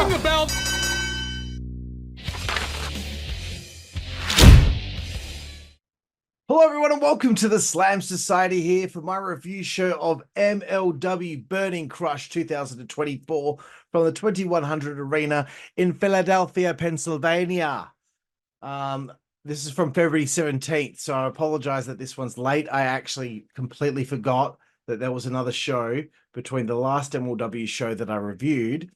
Ring the bell. Hello everyone and welcome to the Slam Society here for my review show of MLW Burning Crush 2024 from the 2100 Arena in Philadelphia, Pennsylvania. This is from February 17th, so I apologize that this one's late. I actually completely forgot that there was another show between the last MLW show that I reviewed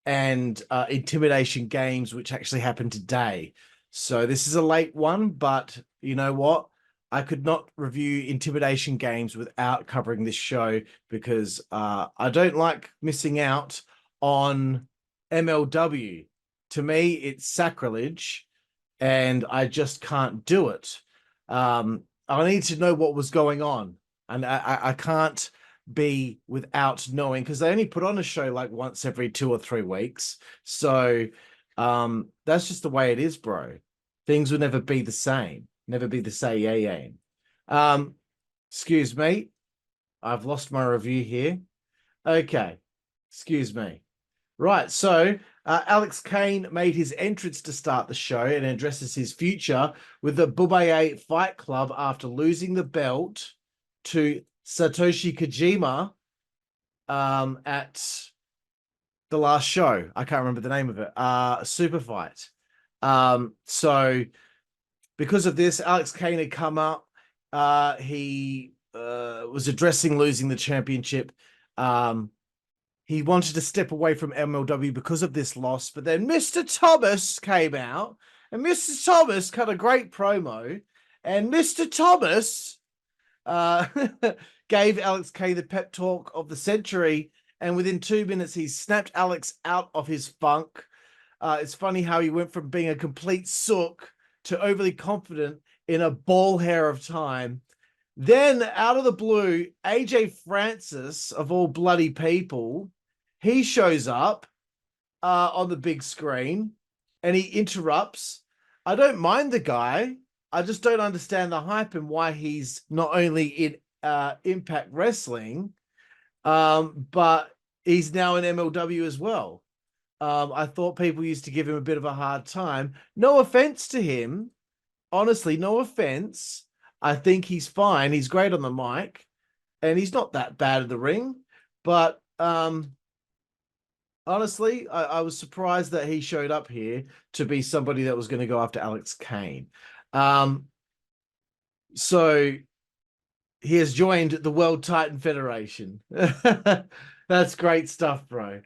and Intimidation Games, which actually happened today. So this is a late one, but you know what? I could not review Intimidation Games without covering this show because I don't like missing out on MLW. To me, it's sacrilege, and I just can't do it. I need to know what was going on, and I can't be without knowing because they only put on a show like once every 2 or 3 weeks. So that's just the way it is, bro. Things will never be the same. Never be the same. Excuse me. I've lost my review here. Okay. Excuse me. Right. So Alex Kane made his entrance to start the show and addresses his future with the Bubaye Fight Club after losing the belt to Satoshi Kojima at the last show. I can't remember the name of it. Super Fight. So because of this, Alex Kane had come up. He was addressing losing the championship. He wanted to step away from MLW because of this loss, but then Mr. Thomas came out, and Mr. Thomas cut a great promo, and Mr. Thomas gave Alex Kane the pep talk of the century, and within 2 minutes, he snapped Alex out of his funk. It's funny how he went from being a complete sook to overly confident in a ball hair of time. Then, out of the blue, AJ Francis, of all bloody people, he shows up on the big screen and he interrupts. I don't mind the guy. I just don't understand the hype and why he's not only in Impact Wrestling, but he's now in MLW as well. I thought people used to give him a bit of a hard time. No offense to him. Honestly, no offense. I think he's fine. He's great on the mic. And he's not that bad in the ring. But honestly, I was surprised that he showed up here to be somebody that was going to go after Alex Kane. So he has joined the World Titan Federation. That's great stuff, bro.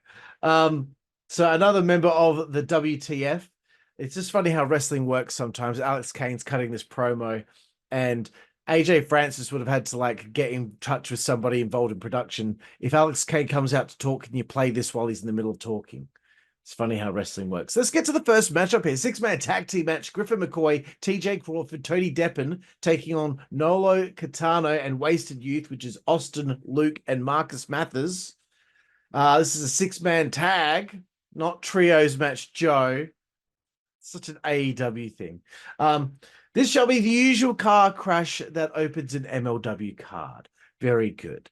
So another member of the WTF. It's just funny how wrestling works sometimes. Alex Kane's cutting this promo, and AJ Francis would have had to like get in touch with somebody involved in production. If Alex Kane comes out to talk, can you play this while he's in the middle of talking? It's funny how wrestling works. Let's get to the first matchup here. 6-man tag team match. Griffin, McCoy, TJ Crawford, Tony Deppen taking on Nolo, Kitano, and Wasted Youth, which is Austin, Luke, and Marcus Mathers. This is a 6-man tag, not trios match, Joe. Such an AEW thing. This shall be the usual car crash that opens an MLW card. Very good.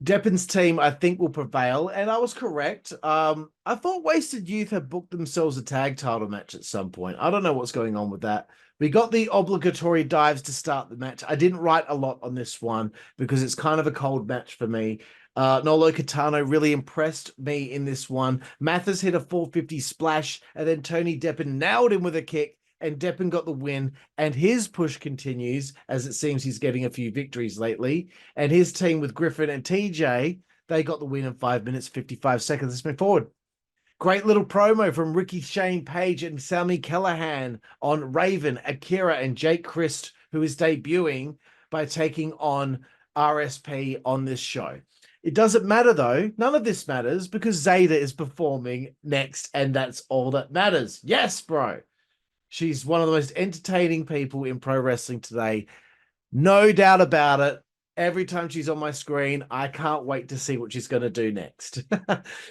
Deppen's team, I think, will prevail, and I was correct. I thought Wasted Youth had booked themselves a tag title match at some point. I don't know what's going on with that. We got the obligatory dives to start the match. I didn't write a lot on this one because it's kind of a cold match for me. Nolo Kitano really impressed me in this one. Mathers hit a 450 splash, and then Tony Deppen nailed him with a kick, and Deppen got the win, and his push continues, as it seems he's getting a few victories lately. And his team with Griffin and TJ, they got the win in 5 minutes, 55 seconds. Let's move forward. Great little promo from Rickey, Shane Page, and Sami Callihan on Raven, Akira, and Jake Crist, who is debuting by taking on RSP on this show. It doesn't matter, though. None of this matters because Zayda is performing next, and that's all that matters. Yes, bro. She's one of the most entertaining people in pro wrestling today. No doubt about it. Every time she's on my screen, I can't wait to see what she's going to do next.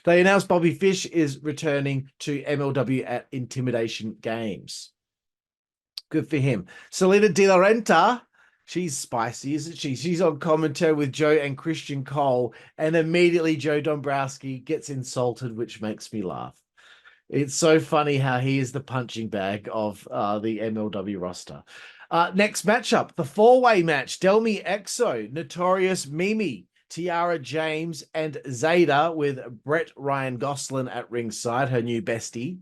They announced Bobby Fish is returning to MLW at Intimidation Games. Good for him. Selena De La Renta She's spicy, isn't she? She's on commentary with Joe and Christian Cole, and immediately Joe Dombrowski gets insulted, which makes me laugh. It's so funny how he is the punching bag of the MLW roster. Next matchup, the four-way match. Delmi Exo, Notorious, Mimi, Tiara James, and Zayda with Brett Ryan Gosselin at ringside, her new bestie.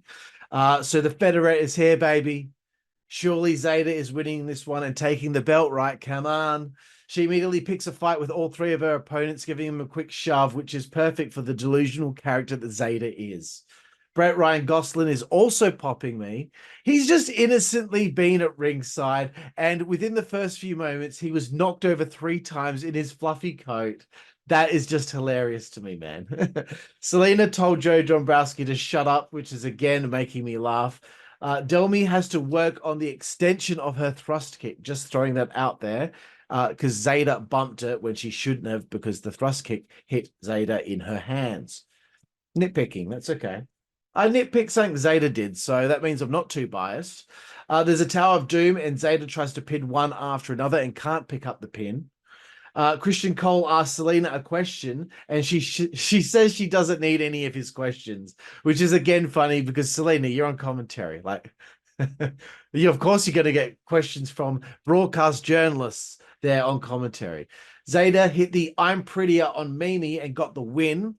So the Federate is here, baby. Surely Zayda is winning this one and taking the belt, right? Come on. She immediately picks a fight with all three of her opponents, giving them a quick shove, which is perfect for the delusional character that Zayda is. Brett Ryan Gosselin is also popping me. He's just innocently been at ringside, and within the first few moments, he was knocked over 3 times in his fluffy coat. That is just hilarious to me, man. Selena told Joe Dombrowski to shut up, which is again making me laugh. Delmi has to work on the extension of her thrust kick, just throwing that out there, because Zayda bumped it when she shouldn't have, because the thrust kick hit Zayda in her hands. Nitpicking, that's okay. I nitpicked something Zayda did, so that means I'm not too biased. There's a Tower of Doom, and Zayda tries to pin one after another and can't pick up the pin. Christian Cole asks Selena a question, and she says she doesn't need any of his questions, which is again funny because Selena, you're on commentary. Like, of course, you're going to get questions from broadcast journalists there on commentary. Zayda hit the "I'm prettier" on Mimi and got the win.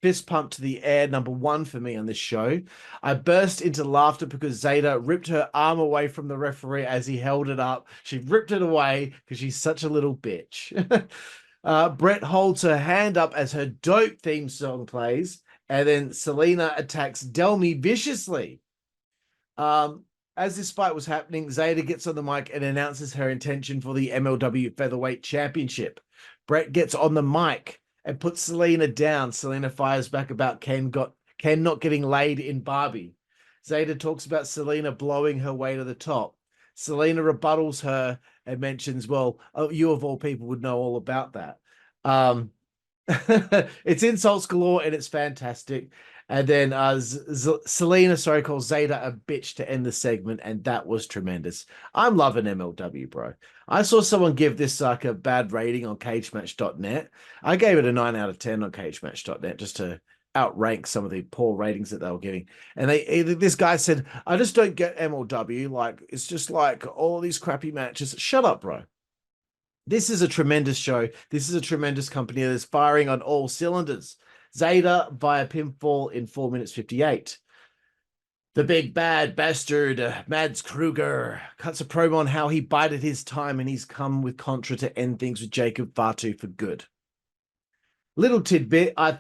Fist pump to the air, number 1 for me on this show. I burst into laughter because Zayda ripped her arm away from the referee as he held it up. She ripped it away because she's such a little bitch. Brett holds her hand up as her dope theme song plays, and then Selena attacks Delmi viciously. As this fight was happening, Zayda gets on the mic and announces her intention for the MLW Featherweight Championship. Brett gets on the mic and puts Selena down. Selena fires back about Ken not getting laid in Barbie. Zayda talks about Selena blowing her way to the top. Selena rebuttals her and mentions, well, you of all people would know all about that. It's insults galore and it's fantastic. And then Selena, calls Zayda a bitch to end the segment, and that was tremendous. I'm loving MLW, bro. I saw someone give this like a bad rating on CageMatch.net. I gave it a 9 out of 10 on CageMatch.net just to outrank some of the poor ratings that they were giving. And this guy said, I just don't get MLW. Like, it's just like all these crappy matches. Shut up, bro. This is a tremendous show. This is a tremendous company that is firing on all cylinders. Zayda via pinfall in 4 minutes 58. The big bad bastard, Mads Kruger, cuts a promo on how he bided his time and he's come with Contra to end things with Jacob Fatu for good. Little tidbit, I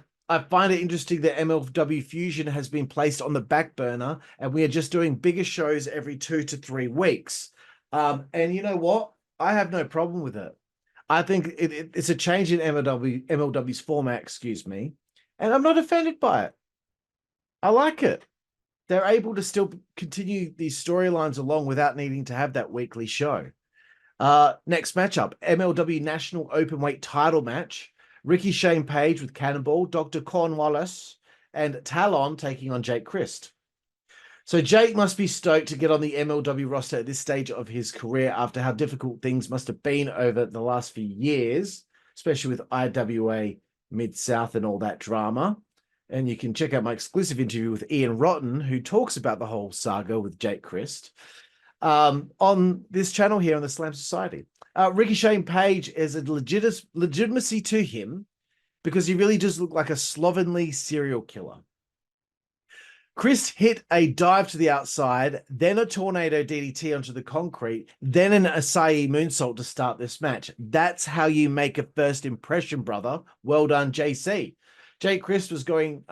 find it interesting that MLW Fusion has been placed on the back burner and we are just doing bigger shows every 2 to 3 weeks. And you know what? I have no problem with it. I think it's a change in MLW's format, excuse me. And I'm not offended by it. I like it. They're able to still continue these storylines along without needing to have that weekly show. Next matchup, MLW National Openweight title match. Rickey Shane Page with Cannonball, Dr. Cornwallis, and Talon taking on Jake Crist. So Jake must be stoked to get on the MLW roster at this stage of his career after how difficult things must have been over the last few years, especially with IWA Mid-South and all that drama. And you can check out my exclusive interview with Ian Rotten, who talks about the whole saga with Jake Crist on this channel here on the Slam Society. Rickey Shane Page is a legitimacy to him because he really does look like a slovenly serial killer. Crist hit a dive to the outside, then a tornado DDT onto the concrete, then an Asai moonsault to start this match. That's how you make a first impression, brother. Well done, JC. Jake Crist was going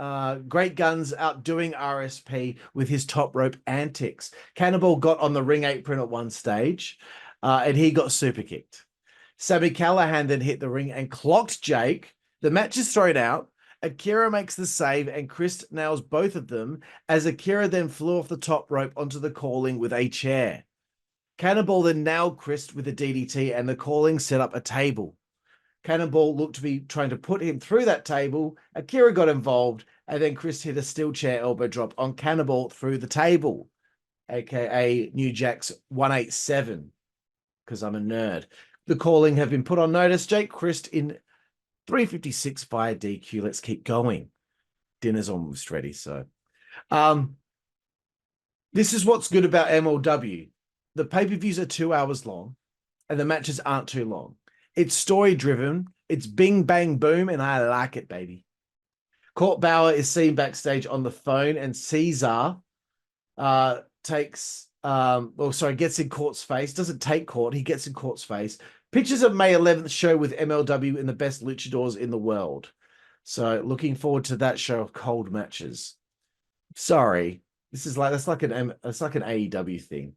great guns, outdoing RSP with his top rope antics. Cannonball got on the ring apron at one stage, and he got super kicked. Sami Callihan then hit the ring and clocked Jake. The match is thrown out. Akira makes the save and Crist nails both of them as Akira then flew off the top rope onto the calling with a chair. Cannonball then nailed Crist with a DDT and the calling set up a table. Cannonball looked to be trying to put him through that table. Akira got involved and then Crist hit a steel chair elbow drop on Cannonball through the table, aka New Jack's 187. because I'm a nerd. The calling have been put on notice. Jake Crist in 356 via DQ. Let's keep going. Dinner's almost ready. So, this is what's good about MLW. The pay-per-views are 2 hours long and the matches aren't too long. It's story-driven. It's bing, bang, boom, and I like it, baby. Court Bauer is seen backstage on the phone, and Caesar gets in Court's face. Doesn't take Court, he gets in Court's face. Pictures of May 11th show with MLW and the best luchadors in the world. So looking forward to that show of cold matches. Sorry, that's like an AEW thing.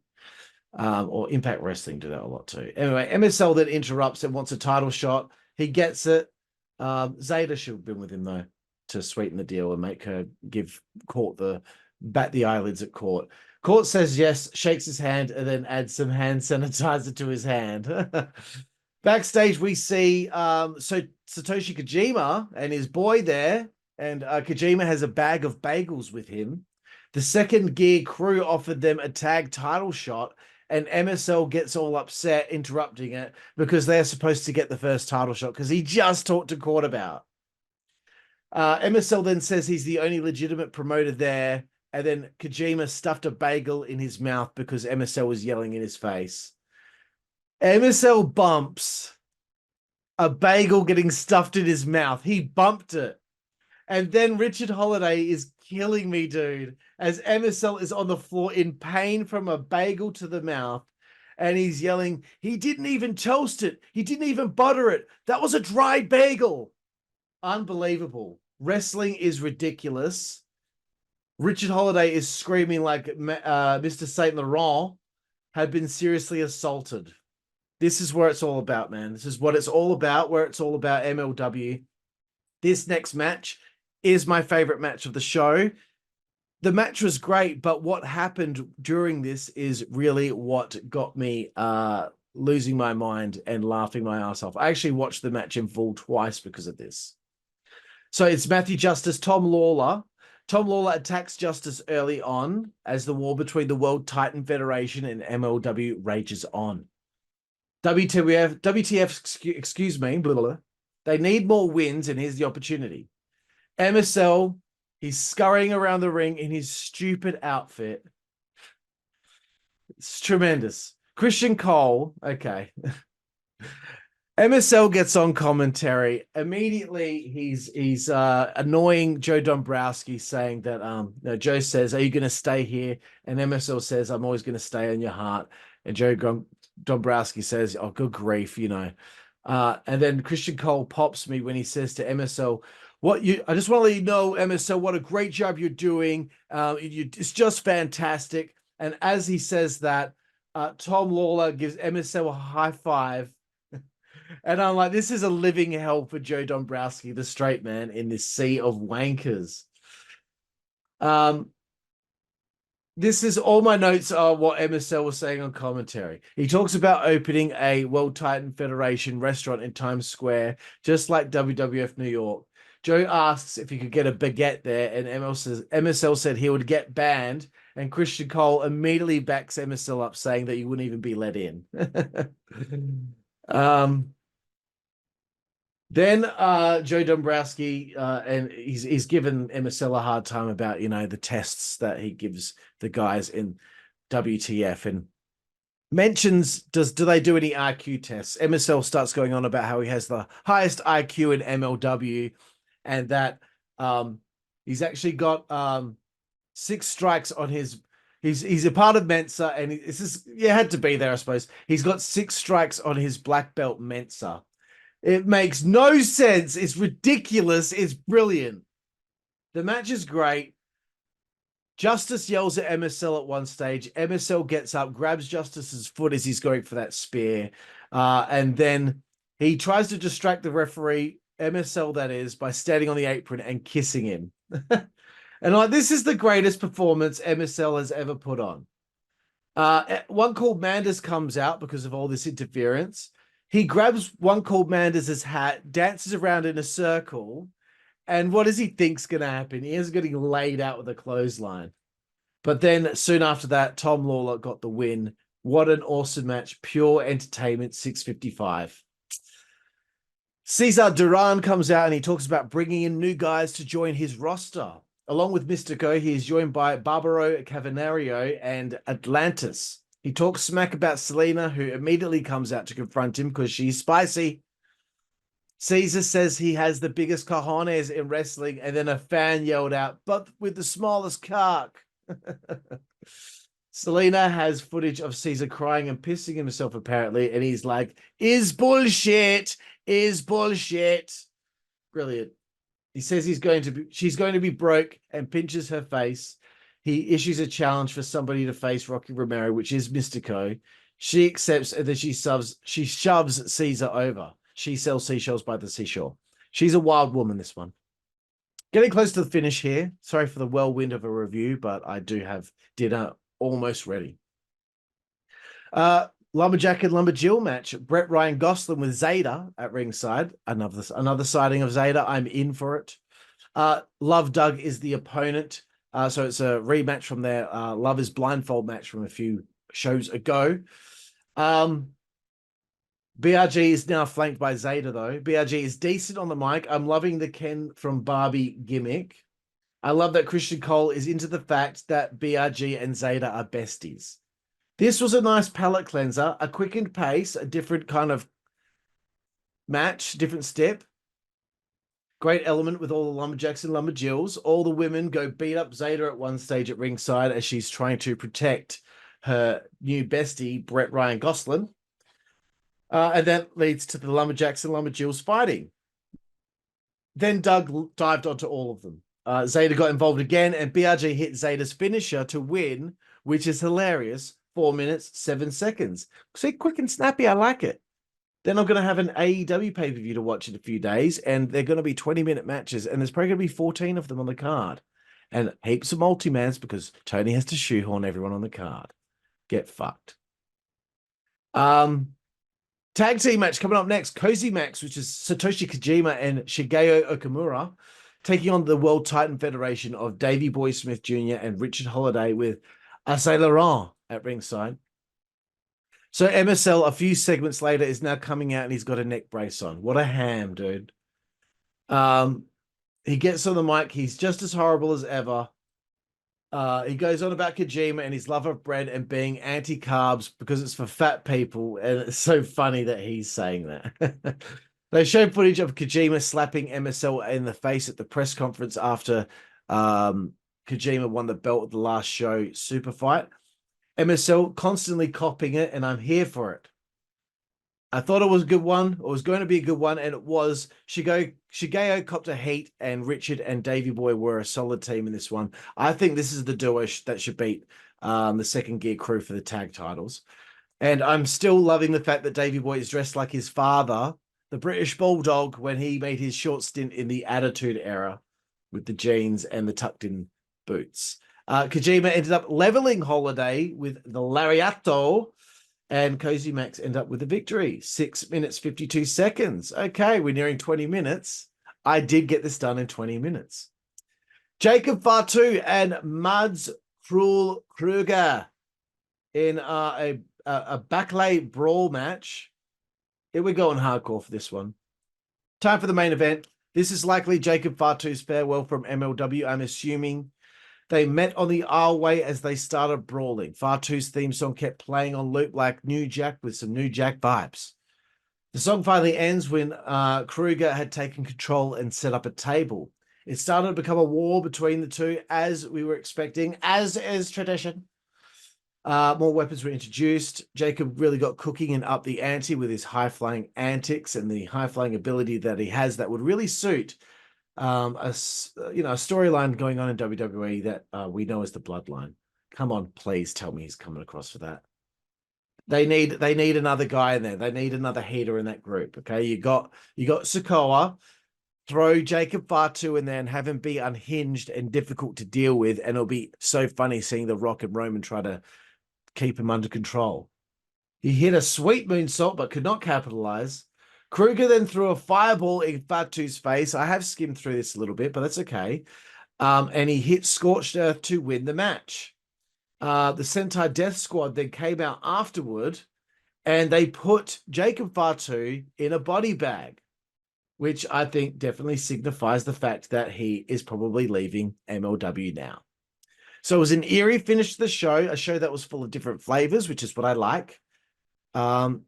Or Impact Wrestling do that a lot too. Anyway, MSL then interrupts and wants a title shot. He gets it. Zayda should have been with him though, to sweeten the deal and make her give Court bat the eyelids at Court. Court says yes, shakes his hand, and then adds some hand sanitizer to his hand. Backstage, we see Satoshi Kojima and his boy there, and Kojima has a bag of bagels with him. The second gear crew offered them a tag title shot, and MSL gets all upset, interrupting it, because they're supposed to get the first title shot, because he just talked to Court about. MSL then says he's the only legitimate promoter there, and then Kojima stuffed a bagel in his mouth because MSL was yelling in his face. MSL bumps a bagel getting stuffed in his mouth. He bumped it. And then Richard Holliday is killing me, dude, as MSL is on the floor in pain from a bagel to the mouth. And he's yelling, he didn't even toast it. He didn't even butter it. That was a dry bagel. Unbelievable. Wrestling is ridiculous. Richard Holliday is screaming like Mr. Saint Laurent had been seriously assaulted. This is where it's all about, man. This is what it's all about, where it's all about MLW. This next match is my favorite match of the show. The match was great, but what happened during this is really what got me losing my mind and laughing my ass off. I actually watched the match in full twice because of this. So it's Matthew Justice, Tom Lawlor. Tom Lawlor attacks Justice early on as the war between the World Titan Federation and MLW rages on. WTF, excuse me, blah, blah, blah. They need more wins, and here's the opportunity. MSL, he's scurrying around the ring in his stupid outfit. It's tremendous. Christian Cole, okay. MSL gets on commentary. Immediately, he's annoying Joe Dombrowski, saying that Joe says, "Are you going to stay here?" And MSL says, "I'm always going to stay in your heart." And Joe Dombrowski says, "Oh, good grief, you know." And then Christian Cole pops me when he says to MSL, I just want to let you know, MSL, what a great job you're doing. It's just fantastic." And as he says that, Tom Lawlor gives MSL a high five. And I'm like, this is a living hell for Joe Dombrowski, the straight man in this sea of wankers. This is all my notes are what MSL was saying on commentary. He talks about opening a World Titan Federation restaurant in Times Square, just like WWF New York. Joe asks if he could get a baguette there, and MSL said he would get banned, and Christian Cole immediately backs MSL up, saying that he wouldn't even be let in. Then Joe Dombrowski, and he's given MSL a hard time about, the tests that he gives the guys in WTF, and mentions, do they do any IQ tests? MSL starts going on about how he has the highest IQ in MLW, and that he's actually got 6 strikes on his. He's a part of Mensa, and had to be there, I suppose. He's got 6 strikes on his black belt Mensa. It makes no sense. It's ridiculous. It's brilliant. The match is great. Justice yells at MSL at one stage. MSL gets up, grabs Justice's foot as he's going for that spear. And then he tries to distract the referee, MSL that is, by standing on the apron and kissing him. And this is the greatest performance MSL has ever put on. One called Manders comes out because of all this interference. He grabs one called Manders' hat, dances around in a circle, and what does he think's going to happen? He is getting laid out with a clothesline. But then soon after that, Tom Lawlor got the win What an awesome match. Pure entertainment, 6:55. Cesar Duran comes out and he talks about bringing in new guys to join his roster. Along with Mystico, he is joined by Barbaro Cavernario and Atlantis. He talks smack about Selena, who immediately comes out to confront him because she's spicy. Caesar says he has the biggest cojones in wrestling, and then a fan yelled out, but with the smallest cock. Selena has footage of Caesar crying and pissing himself, apparently, and he's like, is bullshit. Brilliant. He says she's going to be broke and pinches her face. He issues a challenge for somebody to face Rocky Romero, which is Mystico. She accepts and then she shoves Caesar over. She sells seashells by the seashore. She's a wild woman, this one. Getting close to the finish here. Sorry for the whirlwind of a review, but I do have dinner almost ready. Lumberjack and Lumberjill match. Brett Ryan Gosselin with Zayda at ringside. Another sighting of Zayda. I'm in for it. Love Doug is the opponent. So it's a rematch from their Love is Blindfold match from a few shows ago. BRG is now flanked by Zayda, though. BRG is decent on the mic. I'm loving the Ken from Barbie gimmick. I love that Christian Cole is into the fact that BRG and Zayda are besties. This was a nice palate cleanser, a quickened pace, a different kind of match, different step. Great element with all the Lumberjacks and Lumberjills. All the women go beat up Zayda at one stage at ringside as she's trying to protect her new bestie, Brett Ryan Gosselin. And that leads to the Lumberjacks and Lumberjills fighting. Then Doug dived onto all of them. Zayda got involved again, and BRG hit Zayda's finisher to win, which is hilarious. 4 minutes, 7 seconds. See, quick and snappy. I like it. Then I'm going to have an AEW pay-per-view to watch in a few days, and they're going to be 20-minute matches, and there's probably going to be 14 of them on the card. And heaps of multi-mans because Tony has to shoehorn everyone on the card. Get fucked. Tag team match coming up next. CozyMAX, which is Satoshi Kojima and Shigeo Okumura, taking on the World Titan Federation of Davey Boy Smith Jr. and Richard Holliday with Laurent at ringside. So MSL, a few segments later, is now coming out and he's got a neck brace on. What a ham, dude. He gets on the mic. He's just as horrible as ever. He goes on about Kojima and his love of bread and being anti-carbs because it's for fat people. And it's so funny that he's saying that. They show footage of Kojima slapping MSL in the face at the press conference after Kojima won the belt at the last show, Super Fight. MSL constantly copying it, and I'm here for it. I thought it was a good one. It was going to be a good one, and it was. Shigeo copped a heat, and Richard and Davey Boy were a solid team in this one. I think this is the duo that should beat the Second Gear Crew for the tag titles. And I'm still loving the fact that Davey Boy is dressed like his father, the British Bulldog, when he made his short stint in the Attitude Era with the jeans and the tucked-in boots. Kojima ended up leveling Holliday with the Lariato, and CozyMAX ended up with the victory. 6 minutes, 52 seconds. Okay, we're nearing 20 minutes. I did get this done in 20 minutes. Jacob Fatu and Mads Krule Kruger in a Baklei Brawl match. Here we're going hardcore for this one. Time for the main event. This is likely Jacob Fatu's farewell from MLW, I'm assuming. They met on the aisleway as they started brawling. Fatu's theme song kept playing on loop like New Jack with some New Jack vibes. The song finally ends when Kruger had taken control and set up a table. It started to become a war between the two, as we were expecting, as is tradition. More weapons were introduced. Jacob really got cooking and up the ante with his high-flying antics and the high-flying ability that he has that would really suit a storyline going on in WWE that we know as the Bloodline. Come on, please tell me he's coming across for that. They need another guy in there. They need another heater in that group. Okay, you got Sikoa. Throw Jacob Fatu in there and have him be unhinged and difficult to deal with, and it'll be so funny seeing The Rock and Roman try to keep him under control. He hit a sweet moonsault but could not capitalize. Kruger then threw a fireball in Fatu's face. I have skimmed through this a little bit, but that's okay. And he hit Scorched Earth to win the match. The Sentai Death Squad then came out afterward, and they put Jacob Fatu in a body bag, which I think definitely signifies the fact that he is probably leaving MLW now. So it was an eerie finish to the show, a show that was full of different flavors, which is what I like. And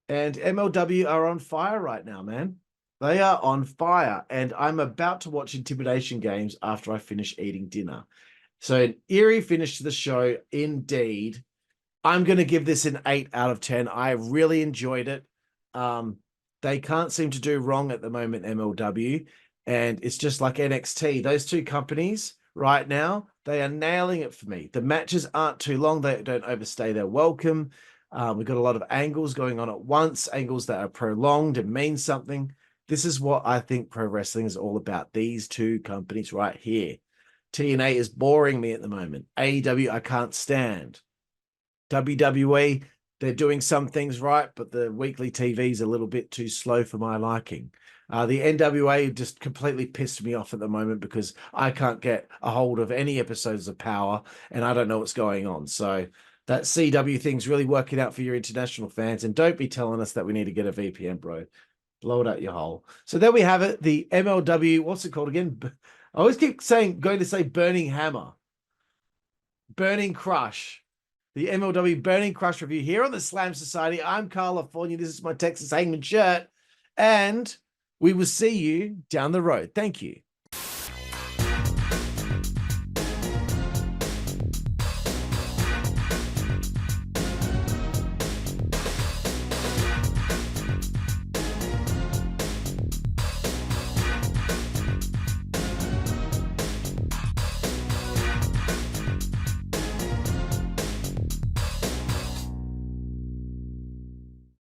MLW are on fire right now, man. They are on fire. And I'm about to watch Intimidation Games after I finish eating dinner. So an eerie finish to the show, indeed. I'm going to give this an 8 out of 10. I really enjoyed it. They can't seem to do wrong at the moment, MLW. And it's just like NXT. Those two companies right now, they are nailing it for me. The matches aren't too long. They don't overstay their welcome. We've got a lot of angles going on at once, angles that are prolonged and mean something. This is what I think pro wrestling is all about. These two companies right here. TNA is boring me at the moment. AEW, I can't stand. WWE, they're doing some things right, but the weekly TV is a little bit too slow for my liking. The NWA just completely pissed me off at the moment because I can't get a hold of any episodes of Power and I don't know what's going on. So that CW thing's really working out for your international fans. And don't be telling us that we need to get a VPN, bro. Blow it out your hole. So there we have it. The MLW, what's it called again? I always keep going to say Burning Hammer. Burning Crush. The MLW Burning Crush review here on the Slam Society. I'm California. This is my Texas Hangman shirt. And we will see you down the road. Thank you.